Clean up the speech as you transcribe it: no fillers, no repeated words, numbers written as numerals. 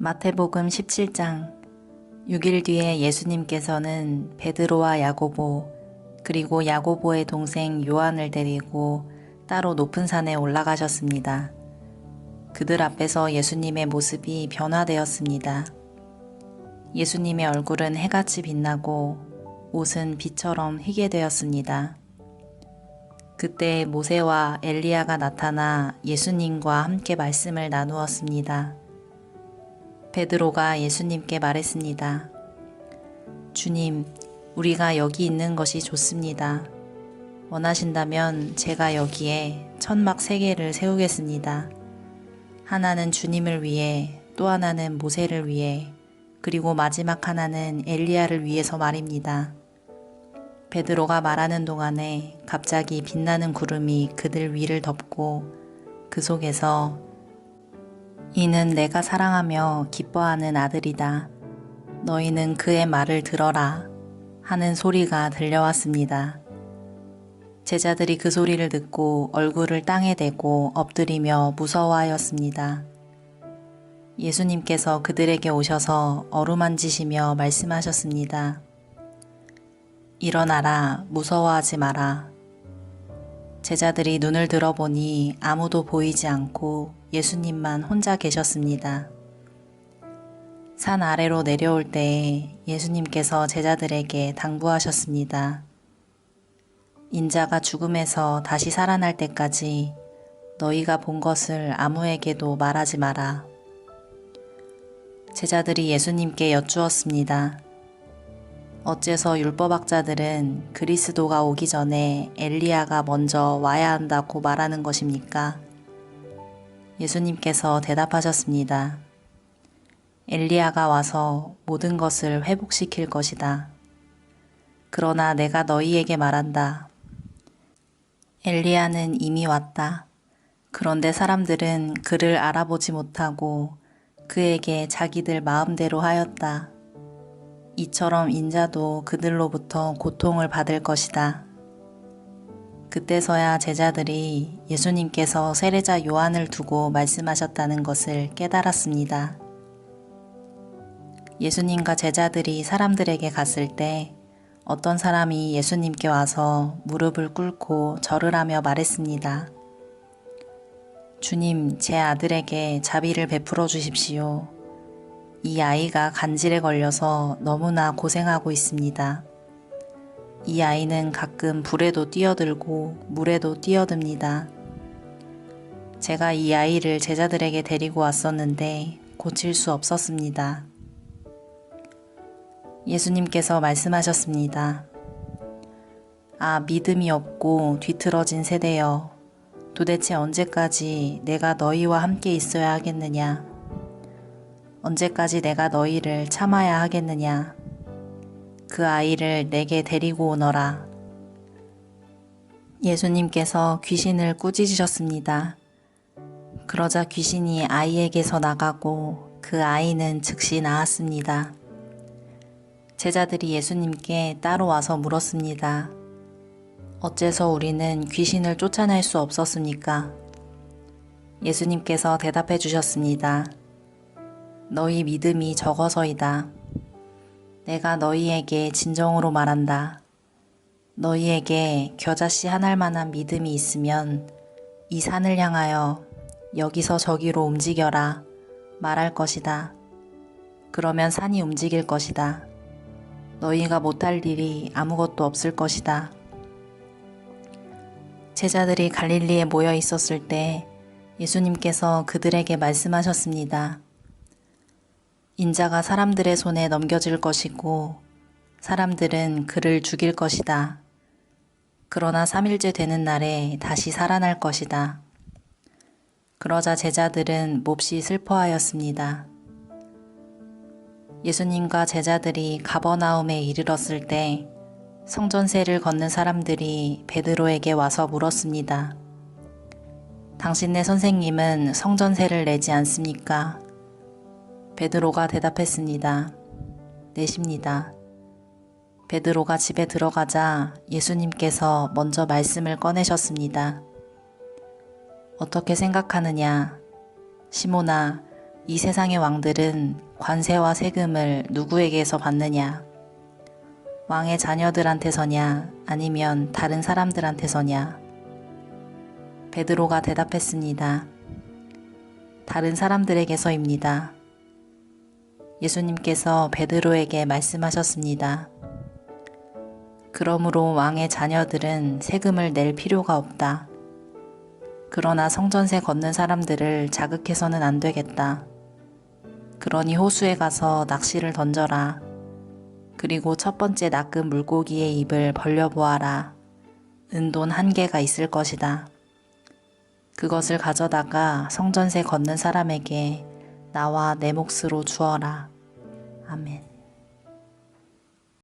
마태복음 17장 6일 뒤에 예수님께서는 베드로와 야고보 그리고 야고보의 동생 요한을 데리고 따로 높은 산에 올라가셨습니다. 그들 앞에서 예수님의 모습이 변화되었습니다. 예수님의 얼굴은 해같이 빛나고 옷은 빛처럼 희게 되었습니다. 그때 모세와 엘리야가 나타나 예수님과 함께 말씀을 나누었습니다. 베드로가 예수님께 말했습니다. 주님, 우리가 여기 있는 것이 좋습니다. 원하신다면 제가 여기에 천막 3개를 세우겠습니다. 하나는 주님을 위해, 또 하나는 모세를 위해, 그리고 마지막 하나는 엘리야를 위해서 말입니다. 베드로가 말하는 동안에 갑자기 빛나는 구름이 그들 위를 덮고 그 속에서 이는 내가 사랑하며 기뻐하는 아들이다. 너희는 그의 말을 들어라 하는 소리가 들려왔습니다. 제자들이 그 소리를 듣고 얼굴을 땅에 대고 엎드리며 무서워하였습니다. 예수님께서 그들에게 오셔서 어루만지시며 말씀하셨습니다. 일어나라, 무서워하지 마라. 제자들이 눈을 들어보니 아무도 보이지 않고 예수님만 혼자 계셨습니다. 산 아래로 내려올 때에 예수님께서 제자들에게 당부하셨습니다. 인자가 죽음에서 다시 살아날 때까지 너희가 본 것을 아무에게도 말하지 마라. 제자들이 예수님께 여쭈었습니다. 어째서 율법학자들은 그리스도가 오기 전에 엘리야가 먼저 와야 한다고 말하는 것입니까? 예수님께서 대답하셨습니다. 엘리야가 와서 모든 것을 회복시킬 것이다. 그러나 내가 너희에게 말한다. 엘리야는 이미 왔다. 그런데 사람들은 그를 알아보지 못하고 그에게 자기들 마음대로 하였다. 이처럼 인자도 그들로부터 고통을 받을 것이다. 그때서야 제자들이 예수님께서 세례자 요한을 두고 말씀하셨다는 것을 깨달았습니다. 예수님과 제자들이 사람들에게 갔을 때 어떤 사람이 예수님께 와서 무릎을 꿇고 절을 하며 말했습니다. 주님, 제 아들에게 자비를 베풀어 주십시오. 이 아이가 간질에 걸려서 너무나 고생하고 있습니다. 이 아이는 가끔 불에도 뛰어들고 물에도 뛰어듭니다. 제가 이 아이를 제자들에게 데리고 왔었는데 고칠 수 없었습니다. 예수님께서 말씀하셨습니다. 아, 믿음이 없고 뒤틀어진 세대여, 도대체 언제까지 내가 너희와 함께 있어야 하겠느냐? 언제까지 내가 너희를 참아야 하겠느냐? 그 아이를 내게 데리고 오너라. 예수님께서 귀신을 꾸짖으셨습니다. 그러자 귀신이 아이에게서 나가고 그 아이는 즉시 나았습니다. 제자들이 예수님께 따로 와서 물었습니다. 어째서 우리는 귀신을 쫓아낼 수 없었습니까? 예수님께서 대답해 주셨습니다. 너희 믿음이 적어서이다. 내가 너희에게 진정으로 말한다. 너희에게 겨자씨 한 알만한 믿음이 있으면 이 산을 향하여 여기서 저기로 움직여라 말할 것이다. 그러면 산이 움직일 것이다. 너희가 못할 일이 아무것도 없을 것이다. 제자들이 갈릴리에 모여 있었을 때 예수님께서 그들에게 말씀하셨습니다. 인자가 사람들의 손에 넘겨질 것이고 사람들은 그를 죽일 것이다. 그러나 3일째 되는 날에 다시 살아날 것이다. 그러자 제자들은 몹시 슬퍼하였습니다. 예수님과 제자들이 가버나움에 이르렀을 때 성전세를 걷는 사람들이 베드로에게 와서 물었습니다. 당신네 선생님은 성전세를 내지 않습니까? 베드로가 대답했습니다. 내십니다. 베드로가 집에 들어가자 예수님께서 먼저 말씀을 꺼내셨습니다. 어떻게 생각하느냐? 시몬아, 이 세상의 왕들은 관세와 세금을 누구에게서 받느냐? 왕의 자녀들한테서냐? 아니면 다른 사람들한테서냐? 베드로가 대답했습니다. 다른 사람들에게서입니다. 예수님께서 베드로에게 말씀하셨습니다. 그러므로 왕의 자녀들은 세금을 낼 필요가 없다. 그러나 성전세 걷는 사람들을 자극해서는 안 되겠다. 그러니 호수에 가서 낚시를 던져라. 그리고 첫 번째 낚은 물고기의 입을 벌려보아라. 은돈 1개가 있을 것이다. 그것을 가져다가 성전세 걷는 사람에게 나와 내 몫으로 주어라. 아멘.